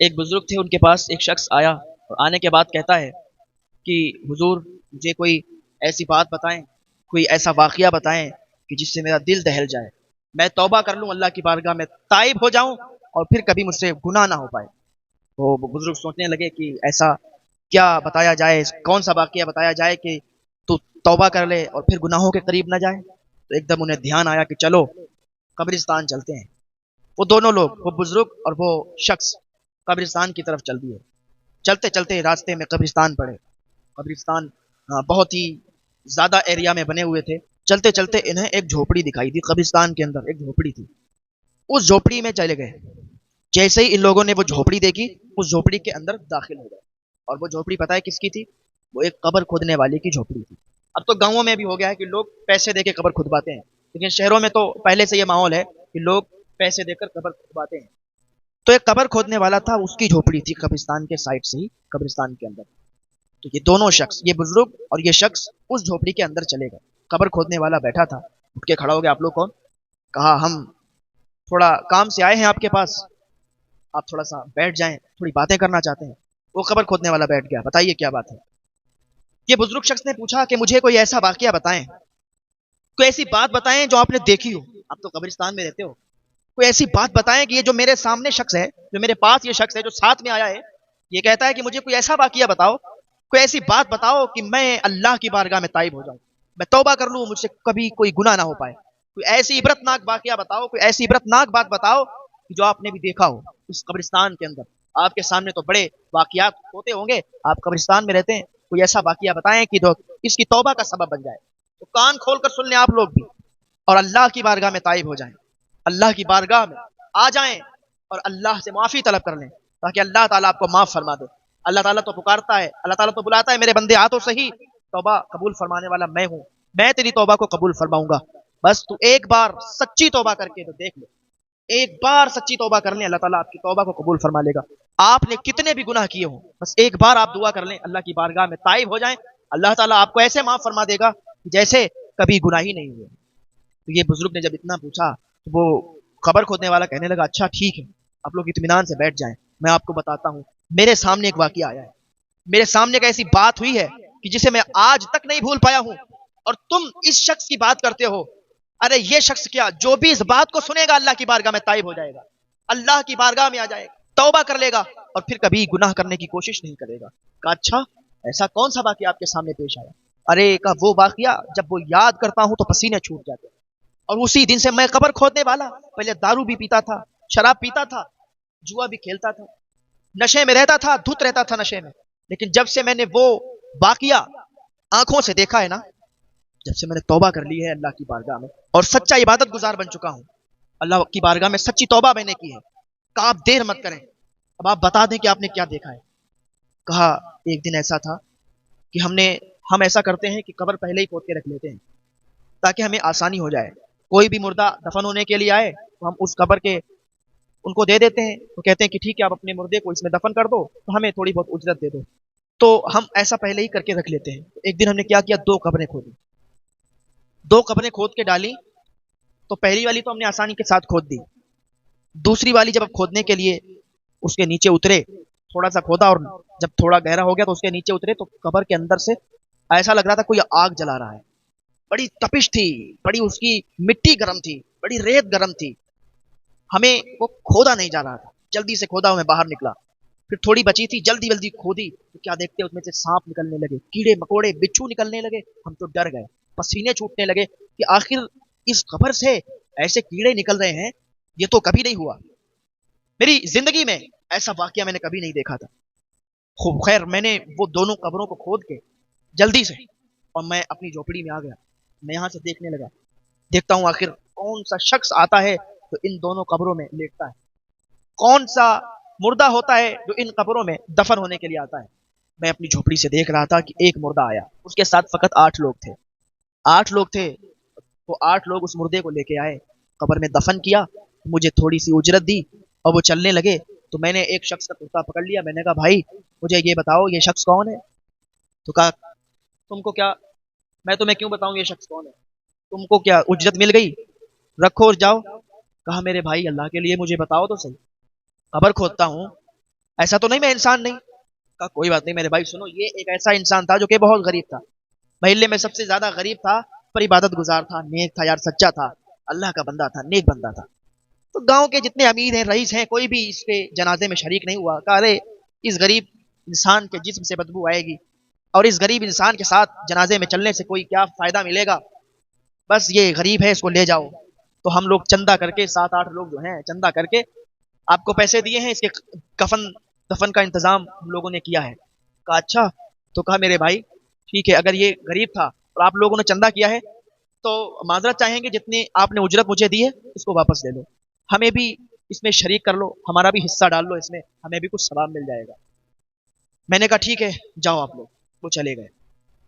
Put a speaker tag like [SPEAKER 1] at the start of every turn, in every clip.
[SPEAKER 1] ایک بزرگ تھے، ان کے پاس ایک شخص آیا اور آنے کے بعد کہتا ہے کہ حضور مجھے کوئی ایسی بات بتائیں، کوئی ایسا واقعہ بتائیں کہ جس سے میرا دل دہل جائے، میں توبہ کر لوں، اللہ کی بارگاہ میں تائب ہو جاؤں اور پھر کبھی مجھ سے گناہ نہ ہو پائے۔ وہ بزرگ سوچنے لگے کہ ایسا کیا بتایا جائے، کون سا واقعہ بتایا جائے کہ تو توبہ کر لے اور پھر گناہوں کے قریب نہ جائے۔ تو ایک دم انہیں دھیان آیا کہ چلو قبرستان چلتے ہیں۔ وہ دونوں لوگ، وہ بزرگ اور وہ شخص، قبرستان کی طرف چل دیے۔ چلتے چلتے راستے میں قبرستان پڑے۔ قبرستان بہت ہی زیادہ ایریا میں بنے ہوئے تھے۔ چلتے چلتے انہیں ایک جھوپڑی دکھائی دی، قبرستان کے اندر ایک جھوپڑی تھی۔ اس جھوپڑی میں چلے گئے۔ جیسے ہی ان لوگوں نے وہ جھوپڑی دیکھی، اس جھوپڑی کے اندر داخل ہو گئے۔ اور وہ جھوپڑی پتہ ہے کس کی تھی؟ وہ ایک قبر کھودنے والے کی جھوپڑی تھی۔ اب تو گاؤں میں بھی ہو گیا ہے کہ لوگ پیسے دے کے قبر کھدواتے ہیں، لیکن شہروں میں تو پہلے سے یہ ماحول ہے کہ لوگ پیسے دے کر قبر کھدواتے ہیں۔ تو ایک قبر کھودنے والا تھا، اس کی جھوپڑی تھی قبرستان کے سائڈ سے ہی، قبرستان کے اندر۔ تو یہ دونوں شخص، یہ بزرگ اور یہ شخص، اس جھوپڑی کے اندر چلے گئے۔ قبر کھودنے والا بیٹھا تھا، اٹھ کے کھڑا ہو گیا، آپ لوگ کون؟ کہا ہم تھوڑا کام سے آئے ہیں آپ کے پاس، آپ تھوڑا سا بیٹھ جائیں، تھوڑی باتیں کرنا چاہتے ہیں۔ وہ قبر کھودنے والا بیٹھ گیا، بتائیے کیا بات ہے؟ یہ بزرگ شخص نے پوچھا کہ مجھے کوئی ایسا واقعہ بتائیں، کوئی ایسی بات بتائیں جو آپ نے دیکھی ہو، آپ تو قبرستان میں رہتے ہو، کوئی ایسی بات بتائیں کہ یہ جو میرے سامنے شخص ہے، جو میرے پاس یہ شخص ہے جو ساتھ میں آیا ہے، یہ کہتا ہے کہ مجھے کوئی ایسا واقعہ بتاؤ، کوئی ایسی بات بتاؤ کہ میں اللہ کی بارگاہ میں تائب ہو جاؤں، میں توبہ کر لوں، مجھ سے کبھی کوئی گناہ نہ ہو پائے۔ کوئی ایسی عبرت ناک واقعہ بتاؤ، کوئی ایسی عبرت ناک بات بتاؤ کہ جو آپ نے بھی دیکھا ہو اس قبرستان کے اندر۔ آپ کے سامنے تو بڑے واقعات ہوتے ہوں گے، آپ قبرستان میں رہتے ہیں، کوئی ایسا واقعہ بتائیں کہ جو اس کی توبہ کا سبب بن جائے۔ تو کان کھول کر سن لیں آپ لوگ بھی، اور اللہ کی بارگاہ میں تائب ہو جائیں، اللہ کی بارگاہ میں آ جائیں اور اللہ سے معافی طلب کر لیں، تاکہ اللہ تعالیٰ آپ کو معاف فرما دے۔ اللہ تعالیٰ تو پکارتا ہے، اللہ تعالیٰ تو بلاتا ہے، میرے بندے آ تو صحیح، توبہ قبول فرمانے والا میں ہوں، میں تیری توبہ کو قبول فرماؤں گا، بس تو ایک بار سچی توبہ کر کے تو دیکھ لے، ایک بار سچی توبہ کر لیں، اللہ تعالیٰ آپ کی توبہ کو قبول فرما لے گا۔ آپ نے کتنے بھی گناہ کیے ہوں، بس ایک بار آپ دعا کر لیں، اللہ کی بارگاہ میں تائب ہو جائیں، اللہ تعالیٰ آپ کو ایسے معاف فرما دے گا جیسے کبھی گناہ ہی نہیں ہوئے۔ تو یہ بزرگ نے جب اتنا پوچھا تو وہ خبر کھودنے والا کہنے لگا اچھا ٹھیک ہے، آپ لوگ اطمینان سے بیٹھ جائیں، میں آپ کو بتاتا ہوں۔ میرے سامنے ایک واقعہ آیا ہے، میرے سامنے ایک ایسی بات ہوئی ہے کہ جسے میں آج تک نہیں بھول پایا ہوں، اور تم اس شخص کی بات کرتے ہو۔ ارے یہ شخص کیا، جو بھی اس بات کو سنے گا اللہ کی بارگاہ میں تائب ہو جائے گا، اللہ کی بارگاہ میں آ جائے گا، توبہ کر لے گا اور پھر کبھی گناہ کرنے کی کوشش نہیں کرے گا۔ کہا اچھا ایسا کون سا واقعہ آپ کے سامنے پیش آیا؟ ارے کا وہ واقعہ جب وہ یاد کرتا ہوں تو پسینے چھوٹ جاتے ہیں، اور اسی دن سے میں قبر کھودنے والا، پہلے دارو بھی پیتا تھا، شراب پیتا تھا، جوا بھی کھیلتا تھا، نشے میں رہتا تھا، دھت رہتا تھا نشے میں، لیکن جب سے میں نے وہ واقعہ آنکھوں سے دیکھا ہے نا، جب سے میں نے توبہ کر لی ہے اللہ کی بارگاہ میں اور سچا عبادت گزار بن چکا ہوں، اللہ کی بارگاہ میں سچی توبہ میں نے کی ہے، کہا آپ دیر مت کریں، اب آپ بتا دیں کہ آپ نے کیا دیکھا ہے۔ کہا ایک دن ایسا تھا کہ ہم ایسا کرتے ہیں کہ قبر پہلے ہی کھود کے رکھ لیتے ہیں تاکہ ہمیں آسانی ہو جائے، کوئی بھی مردہ دفن ہونے کے لیے آئے تو ہم اس قبر کے ان کو دے دیتے ہیں، تو کہتے ہیں کہ ٹھیک ہے آپ اپنے مردے کو اس میں دفن کر دو تو ہمیں تھوڑی بہت اجرت دے دو، تو ہم ایسا پہلے ہی کر کے رکھ لیتے ہیں۔ ایک دن ہم نے کیا کیا، دو قبریں کھودی، دو قبریں کھود کے ڈالی، تو پہلی والی تو ہم نے آسانی کے ساتھ کھود دی، دوسری والی جب اب کھودنے کے لیے اس کے نیچے اترے، تھوڑا سا کھودا اور جب تھوڑا گہرا ہو گیا تو اس کے نیچے اترے تو قبر کے اندر سے ایسا لگ رہا تھا کوئی آگ جلا رہا ہے، بڑی تپش تھی، بڑی اس کی مٹی گرم تھی، بڑی ریت گرم تھی، ہمیں وہ کھودا نہیں جا رہا تھا، جلدی سے کھودا ہمیں باہر نکلا، پھر تھوڑی بچی تھی جلدی جلدی کھودی تو کیا دیکھتے اس میں سے سانپ نکلنے لگے، کیڑے مکوڑے بچھو نکلنے لگے، ہم تو ڈر گئے، پسینے چھوٹنے لگے کہ آخر اس قبر سے ایسے کیڑے نکل رہے ہیں، یہ تو کبھی نہیں ہوا، میری زندگی میں ایسا واقعہ میں نے کبھی نہیں دیکھا تھا۔ خیر میں نے وہ دونوں قبروں کو کھود کے جلدی سے اور میں اپنی جھوپڑی میں آ گیا، میں یہاں سے دیکھنے لگا، دیکھتا ہوں آخر کون سا شخص آتا ہے تو ان دونوں قبروں میں لیٹتا ہے، کون سا مردہ ہوتا ہے جو ان قبروں میں دفن ہونے کے لیے آتا ہے۔ میں اپنی جھوپڑی سے دیکھ رہا تھا کہ ایک مردہ آیا، اس کے ساتھ فقط 8 لوگ تھے، 8 لوگ تھے، وہ 8 لوگ اس مردے کو لے کے آئے، قبر میں دفن کیا، مجھے تھوڑی سی اجرت دی اور وہ چلنے لگے، تو میں نے ایک شخص کا کرتا پکڑ لیا، میں نے کہا بھائی مجھے یہ بتاؤ یہ شخص کون ہے؟ تو کہا تم کو کیا، میں تمہیں کیوں بتاؤں یہ شخص کون ہے، تم کو کیا اجرت مل گئی، رکھو اور جاؤ۔ کہا میرے بھائی اللہ کے لیے مجھے بتاؤ تو صحیح، قبر کھودتا ہوں، ایسا تو نہیں میں انسان نہیں؟ کہا کوئی بات نہیں میرے بھائی سنو، یہ ایک ایسا انسان تھا جو کہ بہت غریب تھا، محلے میں سب سے زیادہ غریب تھا، پر عبادت گزار تھا، نیک تھا یار، سچا تھا، اللہ کا بندہ تھا، نیک بندہ تھا۔ تو گاؤں کے جتنے امیر ہیں، رئیس ہیں، کوئی بھی اس کے جنازے میں شریک نہیں ہوا۔ کہا ارے اس غریب انسان کے جسم سے بدبو آئے گی، اور اس غریب انسان کے ساتھ جنازے میں چلنے سے کوئی کیا فائدہ ملے گا، بس یہ غریب ہے اس کو لے جاؤ۔ تو ہم لوگ چندہ کر کے، 7-8 لوگ جو ہیں چندہ کر کے آپ کو پیسے دیے ہیں، اس کے کفن دفن کا انتظام ہم لوگوں نے کیا ہے۔ کہا اچھا، تو کہا میرے بھائی ٹھیک ہے، اگر یہ غریب تھا اور آپ لوگوں نے چندہ کیا ہے تو معذرت چاہیں گے، جتنی آپ نے اجرت مجھے دی ہے اس کو واپس لے لو، ہمیں بھی اس میں شریک کر لو، ہمارا بھی حصہ ڈال لو اس میں، ہمیں بھی کچھ ثواب مل جائے گا۔ میں نے کہا ٹھیک ہے جاؤ آپ لوگ۔ وہ چلے گئے،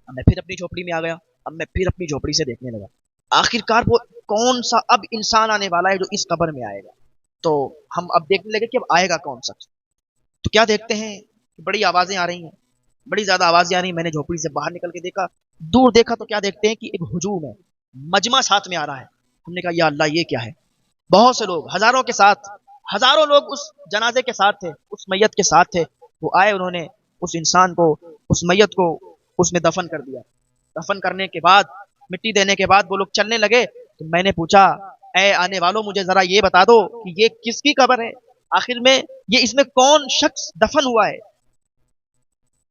[SPEAKER 1] اب میں پھر اپنی جھوپڑی میں آ گیا۔ اب میں پھر اپنی جھوپڑی سے دیکھنے لگا، آخر کار وہ کون سا اب انسان آنے والا ہے جو اس قبر میں آئے گا۔ تو ہم اب دیکھنے لگے کہ اب آئے گا کون سا۔ تو کیا دیکھتے ہیں کہ بڑی آوازیں آ رہی ہیں، بڑی زیادہ آوازیں آ رہی ہیں۔ میں نے جھوپڑی سے باہر نکل کے دیکھا، دور دیکھا تو کیا دیکھتے ہیں کہ ایک ہجوم ہے، مجمع ساتھ میں آ رہا ہے۔ ہم نے کہا یا اللہ یہ کیا ہے؟ بہت سے لوگ، ہزاروں کے ساتھ، ہزاروں لوگ اس جنازے کے ساتھ تھے، اس میت کے ساتھ تھے۔ وہ آئے، انہوں نے اس انسان کو، اس میت کو اس میں دفن کر دیا۔ دفن کرنے کے بعد، مٹی دینے کے بعد وہ لوگ چلنے لگے۔ تو میں نے پوچھا اے آنے والوں مجھے ذرا یہ بتا دو کہ یہ کس کی قبر ہے؟ آخر میں یہ اس میں کون شخص دفن ہوا ہے؟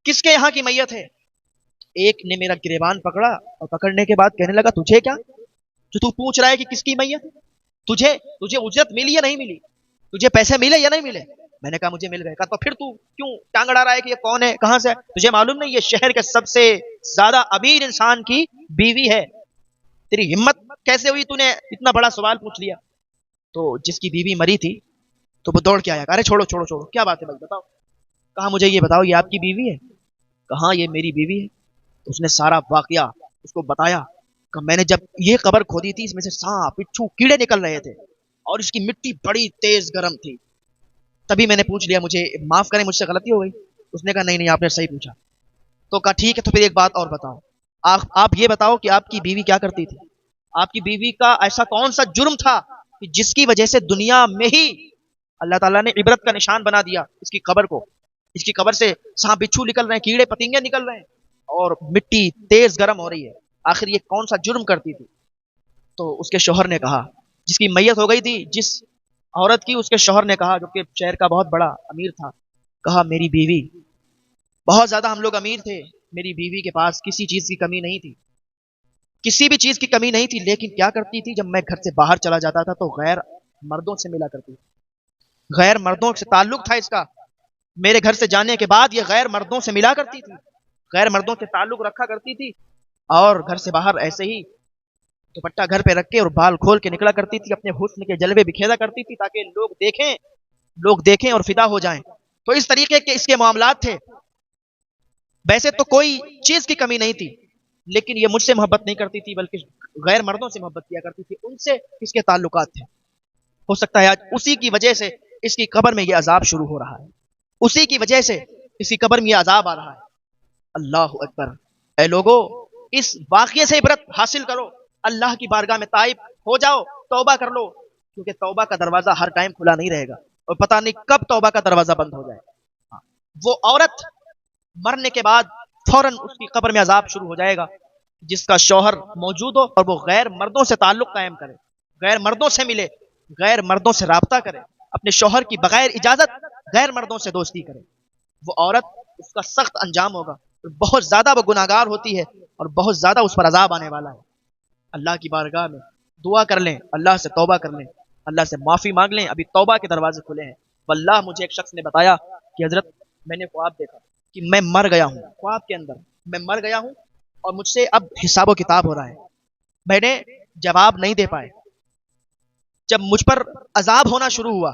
[SPEAKER 1] کس کے یہاں کی میت ہے؟ ایک نے میرا گریبان پکڑا اور پکڑنے کے بعد کہنے لگا تجھے کیا جو تو پوچھ رہا ہے کہ کس کی میت ہے؟ تجھے اجرت ملی یا نہیں ملی؟ تجھے پیسے ملے یا نہیں ملے؟ میں نے کہا مجھے مل گئے۔ کہا تو پھر تو کیوں ٹانگ اڑا رہا ہے کہ یہ کون ہے، کہاں سے ہے؟ تجھے معلوم نہیں یہ شہر کے سب سے زیادہ امیر انسان کی بیوی ہے؟ تیری ہمت کیسے ہوئی، تو نے اتنا بڑا سوال پوچھ لیا؟ تو جس کی بیوی مری تھی تو وہ دوڑ کے آیا، ارے چھوڑو چھوڑو چھوڑو، کیا بات ہے بھائی بتاؤ۔ کہا مجھے یہ بتاؤ یہ آپ کی بیوی ہے؟ کہاں یہ میری بیوی ہے۔ تو اس نے سارا واقعہ اس کو بتایا کہ میں نے جب یہ قبر کھودی تھی اس میں سے سانپ بچھو کیڑے نکل رہے تھے اور اس کی مٹی بڑی تیز گرم تھی، تبھی میں نے پوچھ لیا مجھے معاف کریں مجھ سے غلطی ہو گئی۔ اس نے کہا نہیں نہیں آپ نے صحیح پوچھا۔ تو کہا ٹھیک ہے تو پھر ایک بات اور بتاؤ، آپ یہ بتاؤ کہ آپ کی بیوی کیا کرتی تھی؟ آپ کی بیوی کا ایسا کون سا جرم تھا کہ جس کی وجہ سے دنیا میں ہی اللہ تعالیٰ نے عبرت کا نشان بنا دیا اس کی قبر کو؟ اس کی قبر سے سانپ بچھو نکل رہے ہیں، کیڑے پتنگے نکل رہے ہیں اور مٹی تیز گرم ہو رہی ہے، آخر یہ کون سا جرم کرتی تھی؟ تو اس کے شوہر نے کہا، جس کی میت ہو گئی تھی جس عورت کی، اس کے شوہر نے کہا، جو کہ شہر کا بہت بڑا امیر تھا، کہا میری بیوی، بہت زیادہ ہم لوگ امیر تھے، میری بیوی کے پاس کسی چیز کی کمی نہیں تھی، کسی بھی چیز کی کمی نہیں تھی، لیکن کیا کرتی تھی جب میں گھر سے باہر چلا جاتا تھا تو غیر مردوں سے ملا کرتی تھی، غیر مردوں سے تعلق تھا اس کا، میرے گھر سے جانے کے بعد یہ غیر مردوں سے ملا کرتی تھی، غیر مردوں سے تعلق رکھا کرتی تھی، اور گھر سے باہر ایسے ہی دوپٹہ گھر پہ رکھ کے اور بال کھول کے نکلا کرتی تھی، اپنے حسن کے جلوے بکھیرا کرتی تھی تاکہ لوگ دیکھیں اور فدا ہو جائیں۔ تو اس طریقے کے اس کے معاملات تھے، ویسے تو کوئی چیز کی کمی نہیں تھی، لیکن یہ مجھ سے محبت نہیں کرتی تھی بلکہ غیر مردوں سے محبت کیا کرتی تھی، ان سے اس کے تعلقات تھے۔ ہو سکتا ہے آج اسی کی وجہ سے اس کی قبر میں یہ عذاب شروع ہو رہا ہے، اسی کی وجہ سے اس کی قبر میں یہ عذاب آ رہا ہے۔ اللہ اکبر، اے لوگو اس واقعے سے عبرت حاصل کرو، اللہ کی بارگاہ میں تائب ہو جاؤ، توبہ کر لو، کیونکہ توبہ کا دروازہ ہر ٹائم کھلا نہیں رہے گا اور پتہ نہیں کب توبہ کا دروازہ بند ہو جائے۔ وہ عورت مرنے کے بعد فوراً اس کی قبر میں عذاب شروع ہو جائے گا جس کا شوہر موجود ہو اور وہ غیر مردوں سے تعلق قائم کرے، غیر مردوں سے ملے، غیر مردوں سے رابطہ کرے، اپنے شوہر کی بغیر اجازت غیر مردوں سے دوستی کرے، وہ عورت اس کا سخت انجام ہوگا، بہت زیادہ وہ گناہگار ہوتی ہے اور بہت زیادہ اس پر عذاب آنے والا ہے۔ اللہ کی بارگاہ میں دعا کر لیں، اللہ سے توبہ کر لیں، اللہ سے معافی مانگ لیں، ابھی توبہ کے دروازے کھلے ہیں۔ واللہ مجھے ایک شخص نے بتایا کہ حضرت میں نے خواب دیکھا کہ میں مر گیا ہوں، خواب کے اندر میں مر گیا ہوں اور مجھ سے اب حساب و کتاب ہو رہا ہے۔ میں نے جواب نہیں دے پائے، جب مجھ پر عذاب ہونا شروع ہوا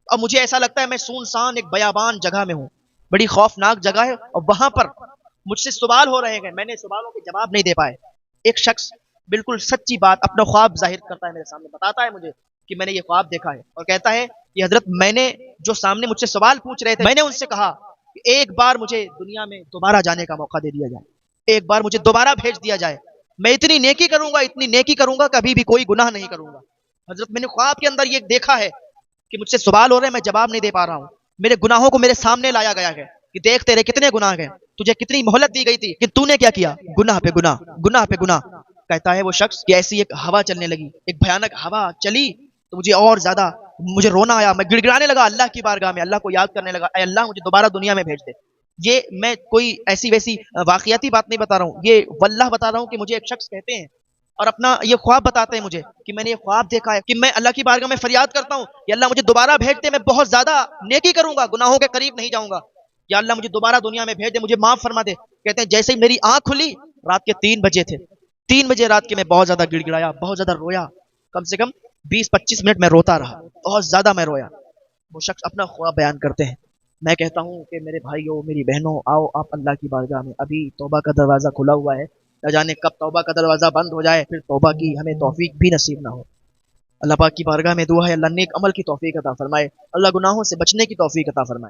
[SPEAKER 1] اور مجھے ایسا لگتا ہے میں سنسان ایک بیابان جگہ میں ہوں، بڑی خوفناک جگہ ہے اور وہاں پر مجھ سے سوال ہو رہے ہیں، میں نے سوالوں کے جواب نہیں دے پائے۔ ایک شخص بالکل سچی بات اپنا خواب ظاہر کرتا ہے، میرے سامنے بتاتا ہے مجھے کہ میں نے یہ خواب دیکھا ہے اور کہتا ہے کہ حضرت میں نے جو سامنے مجھ سے سوال پوچھ رہے تھے میں نے ان سے کہا کہ ایک بار مجھے دنیا میں دوبارہ جانے کا موقع دے دیا جائے، ایک بار مجھے دوبارہ بھیج دیا جائے، میں اتنی نیکی کروں گا کبھی بھی کوئی گناہ نہیں کروں گا۔ حضرت میں نے خواب کے اندر یہ دیکھا ہے کہ مجھ سے سوال ہو رہے ہیں، میں جواب نہیں دے پا رہا ہوں، میرے گناہوں کو میرے سامنے لایا گیا ہے کہ دیکھ تیرے کتنے گناہ ہیں، تجھے کتنی مہلت دی گئی تھی کہ تو نے کیا کیا، گناہ پہ گناہ، گناہ پہ گناہ۔ کہتا ہے وہ شخص کہ ایسی ایک ہوا چلنے لگی، ایک بھیانک ہوا چلی تو مجھے اور زیادہ مجھے رونا آیا، میں گڑ گڑانے لگا اللہ کی بارگاہ میں، اللہ کو یاد کرنے لگا، اے اللہ مجھے دوبارہ دنیا میں بھیج دے۔ یہ میں کوئی ایسی ویسی واقعاتی بات نہیں بتا رہا ہوں، یہ واللہ بتا رہا ہوں کہ مجھے ایک شخص کہتے ہیں اور اپنا یہ خواب بتاتے ہیں مجھے کہ میں نے یہ خواب دیکھا ہے کہ میں اللہ کی بارگاہ میں فریاد کرتا ہوں کہ اللہ مجھے دوبارہ بھیج دے، میں بہت زیادہ نیکی کروں گا، گناہوں کے قریب نہیں جاؤں گا، یا اللہ مجھے دوبارہ دنیا میں بھیج دے، مجھے معاف فرما دے۔ کہتے ہیں جیسے ہی میری آنکھ کھلی، رات کے 3 بجے تھے، 3 بجے رات کے میں بہت زیادہ گڑ گڑایا، بہت زیادہ رویا، کم سے کم 20-25 منٹ میں روتا رہا، بہت زیادہ میں رویا۔ وہ شخص اپنا خواب بیان کرتے ہیں۔ میں کہتا ہوں کہ میرے بھائیوں، میری بہنوں، آؤ آپ اللہ کی بارگاہ میں، ابھی توبہ کا دروازہ کھلا ہوا ہے، نہ جانے کب توبہ کا دروازہ بند ہو جائے، پھر توبہ کی ہمیں توفیق بھی نصیب نہ ہو۔ اللہ پاک کی بارگاہ میں دعا ہے اللہ نیک عمل کی توفیق عطا فرمائے، اللہ گناہوں سے بچنے کی توفیق عطا فرمائے۔